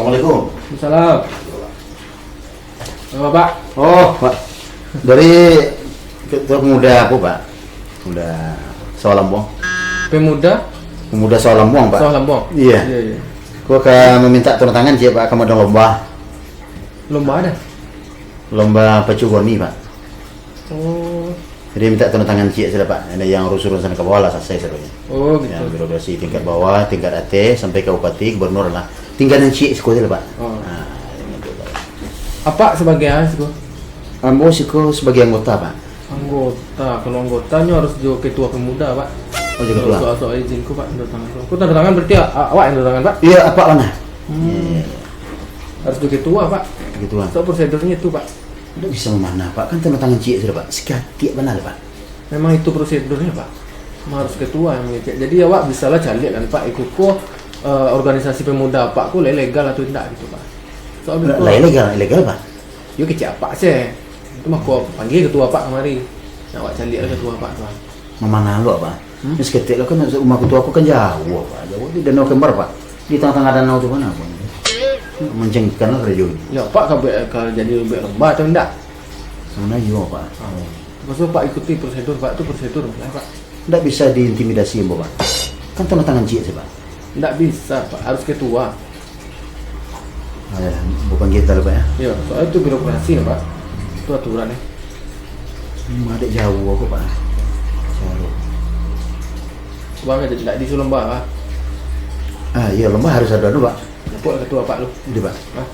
Assalamualaikum. Salam. Bapak. Oh, Pak. Dari Ketua Pemuda aku, Pak. Pemuda Sawalambong. Pemuda Sawalambong, Pak. Sawalambong. Iya. Iya. Aku akan meminta tanda tangan sih, Pak. Kamu ada lomba. Lomba ada. Lomba pacu goni, Pak. Oh. Jadi minta tanda tangan Cik sudah, Pak. Ada yang urus-urusan ke bawah lah selesai sebenarnya. Oh, gitu. Yang birokrasi tingkat bawah, tingkat AT sampai ke bupati, gubernur lah. Tingkatan Cik sekolah lah, Pak. Oh. Nah, yang itu, Pak. Apa sebagai asgo? Ambo siko sebagai anggota, Pak. Anggota. Kalau anggotanya harus juga ketua pemuda, Pak. Oh, juga ketua. Soal izinku, Pak, tanda tangan. Kok tanda tangan berarti awak yang tanda tangan, Pak? Iya, apa mana? Hmm. Harus juga ketua, Pak. Gitu, Pak. So prosedurnya itu, Pak. Tidak bisa memanah, Pak. Kan tanda tangan Cik sudah, Pak. Sekati benar, Pak. Memang itu prosedurnya, Pak. Memang harus ketua yang mengecek. Jadi awak bisalah cari kan, Pak, ikut organisasi pemuda Pak ku legal atau tidak gitu, Pak. Soalnya Lah ilegal, Pak. yuk kecek apa sih? Itu mah kau panggil ketua Pak kemari. Nak awak cari ketua Pak tuan. Memanah lo, Pak. Ini seketik lo kan rumah ketua aku kan jauh, Pak. Jauh di Danau Kembar, Pak. Di tengah-tengah danau itu mana, Pak? Mencengkan lah kerja ini. Ya Pak kalau jadi lebih lomba atau enggak? Mana juga, Pak. Maksud Pak ikuti prosedur, Pak, itu prosedur lah, Pak. Tidak bisa diintimidasi, Pak. Kan tanda tangan Cik sih, Pak. Enggak bisa, Pak, harus ketua. Bukan kita loh, Pak ya. Ya, soalnya itu birokrasi ya, Pak. Itu aturannya. Ada jauh aku, Pak. Jauh. Bang, tidak disuruh lomba, Pak. Iya, lomba harus ada dulu, Pak. Dapat ketua Pak lu. Ini, Pak. Hah?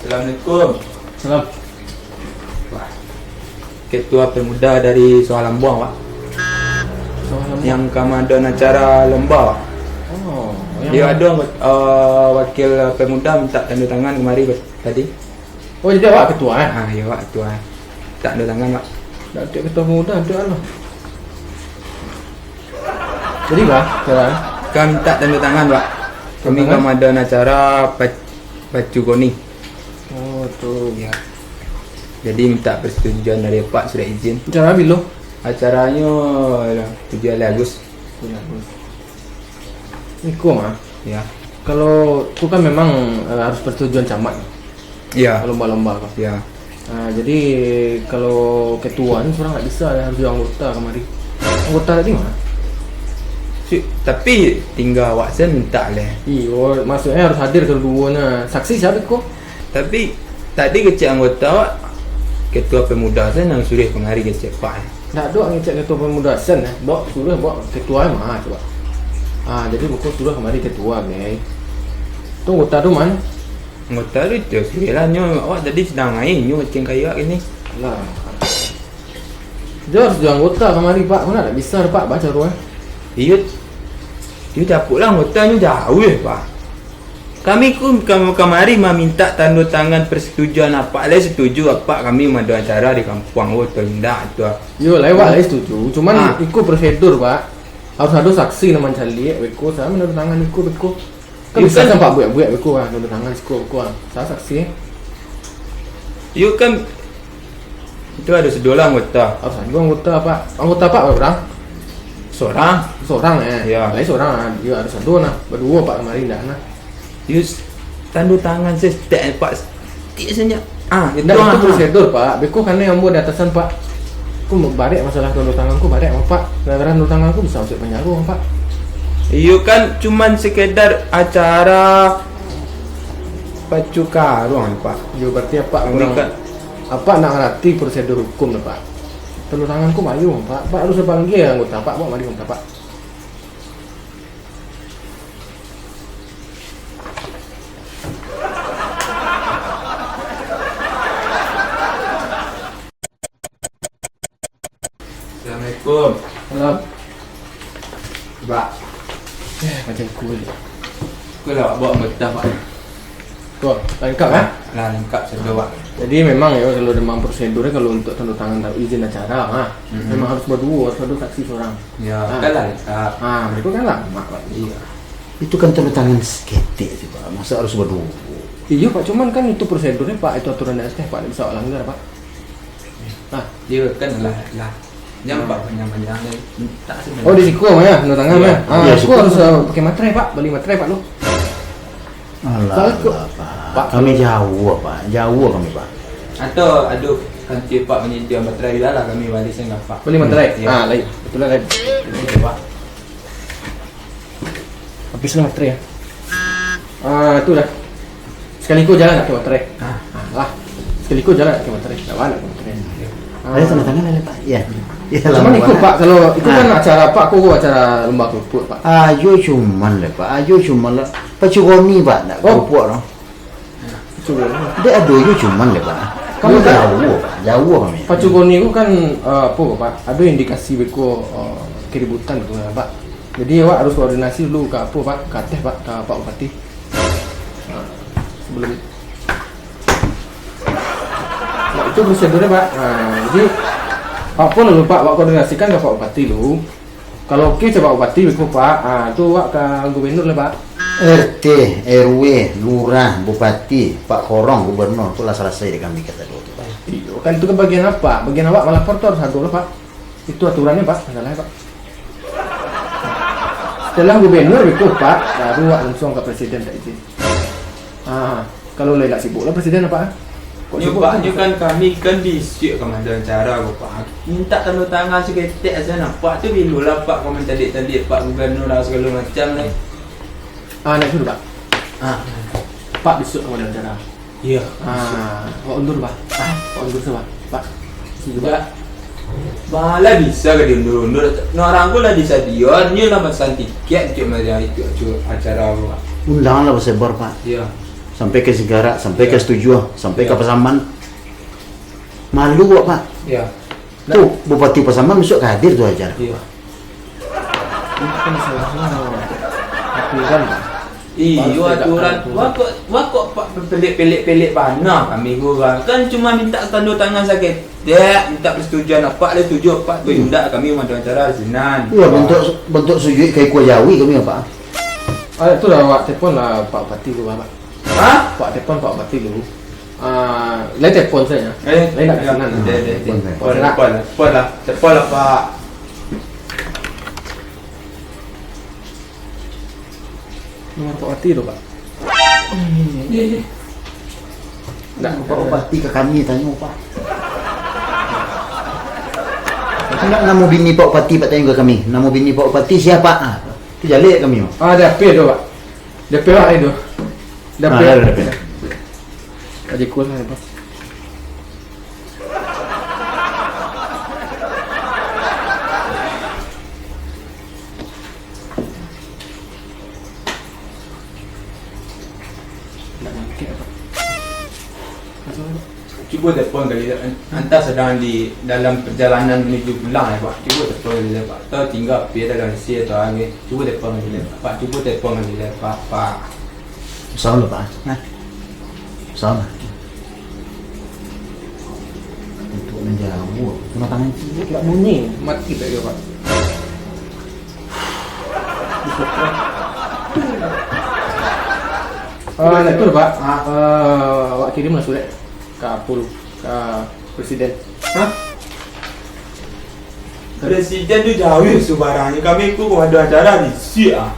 Assalamualaikum. Salam. Ketua Pemuda dari Sawalambong, Pak. Salam. Yang komandan acara lomba, Pak. Oh, Dia ada wakil pemuda minta tanda tangan kemari tadi. Oh, jadi Pak ketua eh? Iya, Pak, ketua. Tak tanda tangan, Pak. Tidak ada ketua pemuda, ada lah. Jadi Pak, jalan. Kami minta tanda tangan, Pak. Kami Tanda tangan? komandan acara pacu goni. Oh, tuh. Ya. Jadi minta persetujuan dari Pak sudah izin. Cara bilo. Acaranya 7 Agustus. Iku mah. Ya. Kalau aku kan memang harus persetujuan camat. Ya. Lomba-lomba kan. Ya. Nah, jadi kalau ketua ini seorang nggak bisa, harus jadi anggota kemari. Anggota tadi mana? Tapi tinggal Watson minta lah. Iyo, maksudnya harus hadir keduanya. Saksi siapa kok? Tapi tadi kecil anggota ketua pemuda saya nang suruh kemari kecil Pak. Nggak doang ngecek ketua pemuda sen eh. Dok suruh bawa ketua mah coba. Jadi buku suruh kemari ketua guys. Tuh anggota tuh mana? Anggota itu suruh lah nyo. Awak tadi sedang main nyo ceng kayak gini. Lah. Dia harus jadi anggota kemari Pak. Mana tak bisa Pak baca ruang. Iya. Dia dapur lah anggotanya jauh ya Pak. Kami kemari meminta tanda tangan persetujuan apa lah setuju apa kami madu acara di kampung atau tidak tu. Yo lewat lah setuju. Cuman ikut prosedur Pak. Harus ada saksi nama cali. Beko saya menurut tangan beko. Kan bisa kan Pak buat beko kan menurut tangan beko. Saya saksi. Yuk kan itu ada sedolah anggota. Harus ada anggota Pak. Anggota Pak berapa? Seorang Ya. Lain seorang. Dia harus ada nah. Berdua Pak kemarin dah nah. Yus tanda tangan saya tak Pak. Tidak saja. Itu prosedur Pak. Beko karena yang buat di atasan Pak. Aku mau barek masalah tanda tanganku barek sama Pak. Gara-gara tanda tanganku bisa masuk penjara sama Pak. Iyo kan cuman sekedar acara pacu karung Pak. Yo berarti apa Kami kurang kan- apa nak ngerti prosedur hukum nih Pak. Tanda tanganku mayu Pak. Pak harus panggil anggota Pak. Bawa mari anggota Pak. Assalamualaikum. Salam. Pak, Macam kulit. aku lah bawa anggota Pak. Tuh, lengkap ya. Lah lengkap sudah Pak. Jadi memang ya kalau memang prosedurnya kalau untuk tanda tangan atau izin acara memang harus berdua, harus ada saksi seorang. Ya, kan lah lengkap. Itu kan lama Pak. Iya. Itu kan tanda tangan seketik sih, Pak. Masa harus berdua? Iya Pak, cuman kan itu prosedurnya Pak, itu aturan ST Pak, tidak bisa langgar Pak. Iya kan lah. Yang Pak panjang-panjang ni minta sebenarnya. Oh di siku ya, tanda tangan Iya. ya. Iya, Aku siku. harus pakai materai pak, beli materai pak lu. Alah, Satu. Pak. Pak. Kami jauh Pak. Jauh kami Pak. Atau aduh nanti Pak menyediakan materai dah lah kami balik saya enggak Pak. Beli materai. Iya. Ah lain, betul lain. Ini pak. Habis lah materai ya. Itu dah. Sekali kau jalan nak ke materai. Lah. Sekali kau jalan nak ke materai. Tak mana ke materai. Ayo tanda tangan ada Pak. Iya. Iya Cuman ikut Pak. pak, kalau itu kan acara pak, aku acara lomba kerupuk pak. Ayo cuman lah Pak. Ayo cuman lah. Pacugoni Pak. Nak Oh. kerupuk noh. Coba. Dia ada ayo cuman lah Pak. Kamu Iya, Pak. jauh Pak. Jauh kami. Pacugoni itu kan apa pak? Ada indikasi beko keributan gitu ya pak. Jadi awak harus koordinasi dulu ke apa pak? Ke Ateh pak, ke Pak Bupati. Sebelum nah, itu prosedurnya pak. Jadi apa lalu pak, awak koordinasikan ke Pak Bupati dulu. Kalau oke coba Pak Bupati beko pak. Itu awak ke gubernur lah pak. RT, RW, lurah, bupati, Pak Korong, gubernur, itulah selesai di kami kata dulu Pak. Iya, kan itu kan bagian apa? Bagian awak melapor tuh harus satu lah pak. Itu aturannya pak, masalahnya pak. Setelah gubernur itu pak, baru awak langsung ke presiden tak izin. Kalau lain tak sibuk lah presiden apa? Kok Ya sibuk Pak, kan? ni kan kami kan disiuk komandan cara ko Pak. Minta tanda tangan seketik sana. Pak tu bilulah Pak komen tadi Pak gubernur lah segala macam ni. Naik dulu pak. Pak besok sama dengan cara. Ya. Pak undur pak. Pak undur siapa? Pak. Juga malah bisa ke diundur-undur. Orang ku lah di stadion, ni lah pesan tiket untuk macam itu acara aku. Pak. Undangan lah bersebar Pak. Ya. Sampai ke Segara, sampai Ya. ke Setuju, sampai ke Ya. Pasaman. Malu kok Pak. Ya. Tuh Bupati Pasaman besok hadir tuh acara. Ya. Ini kan masalahnya aturan pak. Iyo aturan. Wakok Pak pelik-pelik panah kami gua. Kan cuma minta tanda tangan sakit. Dia minta persetujuan apa dia setuju Pak tu indak kami macam acara sinan. Iya bentuk sujud kayak kuah Jawi kami Pak. Itu lah awak telefon lah Pak Bupati dulu pak. Hah? Pak telefon Pak Bupati dulu. Lain telefon saya. Lain nak ya, kasinan. Telepon lah Pak. Nomor Pak Bupati dulu pak. Nak Pak Bupati ke kami tanya Pak. Nak nama bini Pak Bupati Pak tanya ke kami. Nama bini Pak Bupati siapa? Itu jalik kami Pak. DP tu pak. DP pak itu. DP. Ada DP. Aja cool lah pak. Cuba telefon kali hantar sedang di dalam perjalanan menuju pulang Pak. Cuba telefon kali Pak. Tahu tinggal pergi dalam Malaysia atau lagi. Cuba telefon kali Pak. Cuba telefon kali Pak. Salah Pak. Salah. Untuk menjauh. Cuma tangan kiri. Tak bunyi, mati tak dia pak. Itu pak. Awak kirim lah surat ke Apul, ke presiden. Presiden tu jauh sebarangnya. Kami ku ada acara di Sia.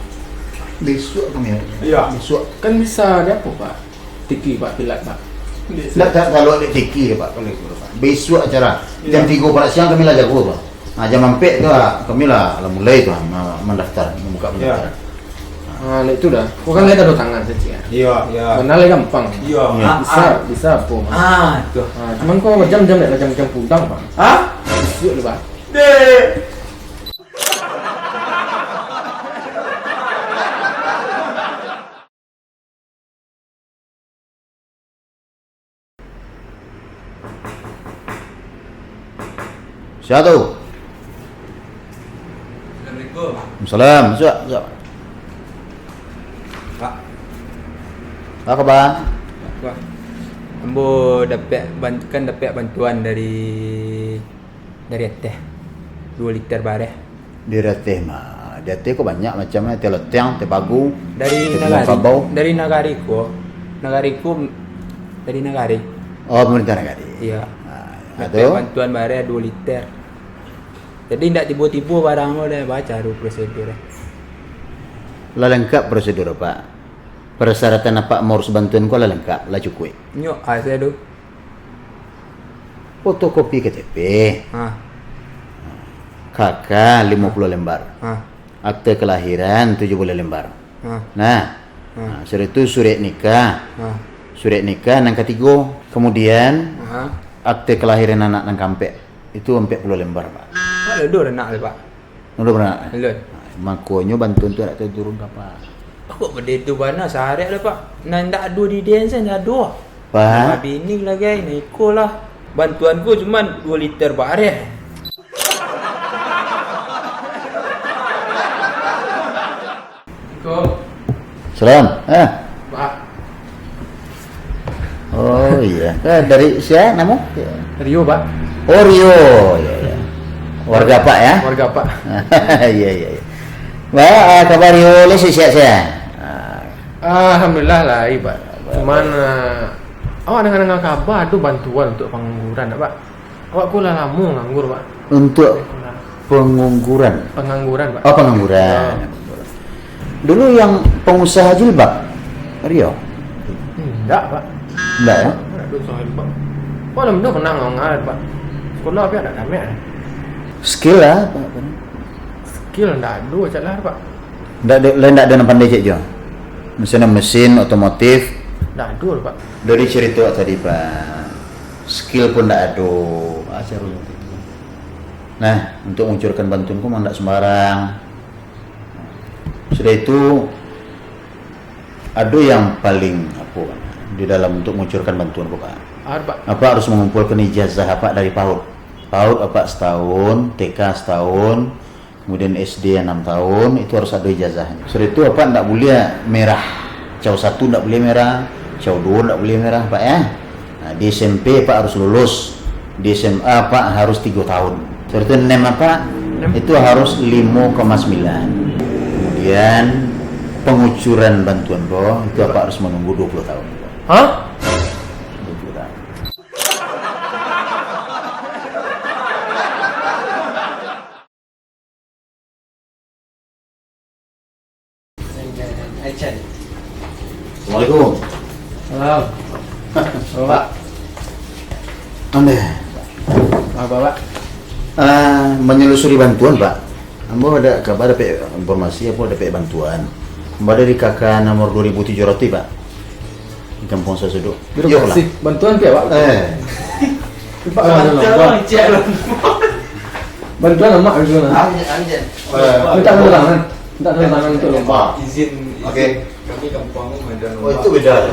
Besok kami. Ya. Besok. Kan bisa ada apa pak? Tiki pak, pilat pak. Tak kalau ada tiki Pak. Kalau itu Pak. Besok acara. Ya. Jam 3 pada siang kami lah jago Pak. Jam 4 tu kami lah mulai tu mendaftar, membuka pendaftaran. Itu dah. Kau kan lihat ada tangan saja. Ya. Kenal gampang. Ya. Bisa apa? Tu. Cuman kau jam-jam nak jam-jam pulang pak. Siap le pak. Dek. Siapa tu? Assalamualaikum. Salam. Siap. Pak. Apa khabar? Pak. Ambo dapat bantuan dari Ateh 2 liter bareh Di Rateh mah. Di Rateh kok banyak macamnya teh loteng, teh pagu. dari Nagariku dari Nagari. Oh, pemerintah negara. Iya. Itu Dapat bantuan bareh 2 liter. Jadi tidak tiba-tiba barang lo dah baca dulu prosedur. Lah lengkap prosedur Pak. Persyaratan apa mau harus bantuan kau lah lengkap, lah cukup. Nyok, saya tu. Fotokopi KTP, Ah, KK 50 lembar, ah, akte kelahiran 70 lembar. ah, Nah, sudah itu surat nikah, ah, nang ketiga, kemudian ah. akte kelahiran anak nang kampek itu 40 lembar Pak. Ada dua nak le pak. Udah pernah? Lho. Makanya bantuan tu nak turun apa? Aku benda tu bana sehari le pak. Nan tak ada di densen dah dua. Pak, Bini lah guys, Niko lah. Bantuanku cuma 2 liter bareh. Kau, salam. Pak. Oh iya. Dari siapa nama? Rio pak. Oh Rio. Ya, ya. Warga Pak ya? Warga pak. Iya iya. Iya. Baik, kabar Rio le sihat saya. Alhamdulillah lah, pak. Cuman awak dengar kabar tu bantuan untuk pengangguran, pak. Awak kula lama nganggur, pak. Untuk pengangguran. Pengangguran, pak. Oh pengangguran. Dulu yang pengusaha jilbab Rio. Enggak, pak. Enggak ya? Aduh, soal pak. Wah, lama dah pernah ngangar, pak. Sekolah apa ada kami? Skill lah. Skill enggak ada, cak lah, pak. Enggak ada pandai cek jo. Misalnya mesin otomotif. Enggak ada, pak. Dari cerita tadi Pak, skill pun enggak ada. Nah, untuk mengucurkan bantuanku memang enggak sembarang. Sudah itu ada yang paling apa di dalam untuk mengucurkan bantuanku Pak. Ada, pak. Apa harus mengumpulkan ijazah apa dari PAUD. PAUD apa setahun, TK setahun, kemudian SD 6 tahun, itu harus ada ijazahnya. Sudah itu apa enggak boleh merah. Caw 1 enggak boleh merah, Caw 2 enggak boleh merah Pak ya. Nah, di SMP Pak harus lulus. Di SMA Pak harus 3 tahun. Sudah itu NEM apa? Itu harus 5,9. Kemudian pengucuran bantuan bro, itu apa harus menunggu 20 tahun. Hah? 20 tahun. Assalamualaikum. Salam. Oh, pak. Anda Apa, pak? menyelusuri bantuan Pak. Ambo ada kabar dapat informasi apa dapat bantuan. Ambo dari kakak nomor 2700 Pak. Di kampung saya duduk. Yuk lah. Kasih bantuan ke, pak? Pak, bantuan lemak gitu lah. Minta tanda tangan. Minta tanda tangan untuk lomba. Izin. Oke. Kami kampungmu ada Oh itu beda.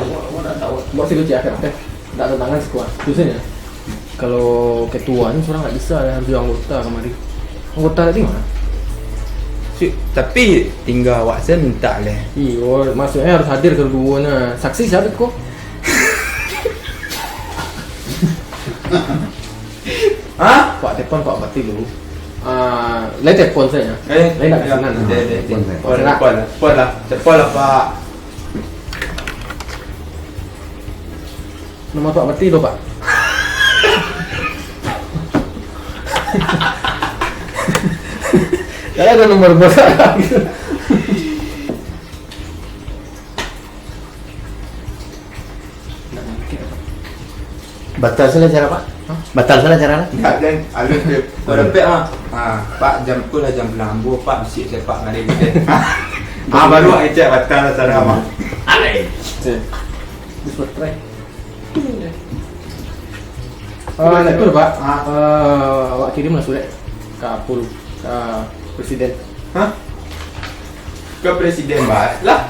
Buat sih lucu akhir teh. Minta tanda tangan sekuat. Biasanya kalau ketuanya seorang nggak bisa, harus di anggota kemarin. Anggota tadi mana? Tapi tinggal awak saya minta leh. Iya, maksudnya harus hadir keduanya. Saksi siapa kok? Hah? Pak Tepan, Pak Bati dulu. Lain telepon saya. Lain tak kesengan. Cepat lah Pak. Nomor Pak Bati tu, Pak. Saya ada nomor bos. Batal salah cara Pak. Batal salah cara lah. Tak dan alus dia. Berepek Pak jam tu lah jam lambu Pak bisik sepak ngari kita. Baru ai cek batal cara mah. Bisa try. Itu Pak. Awak kirim lah surat ke Apul, ke Presiden. Hah? Ke presiden Pak. Lah.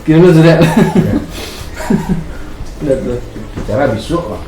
Kirim lah surat. Udah. Cara besok lah.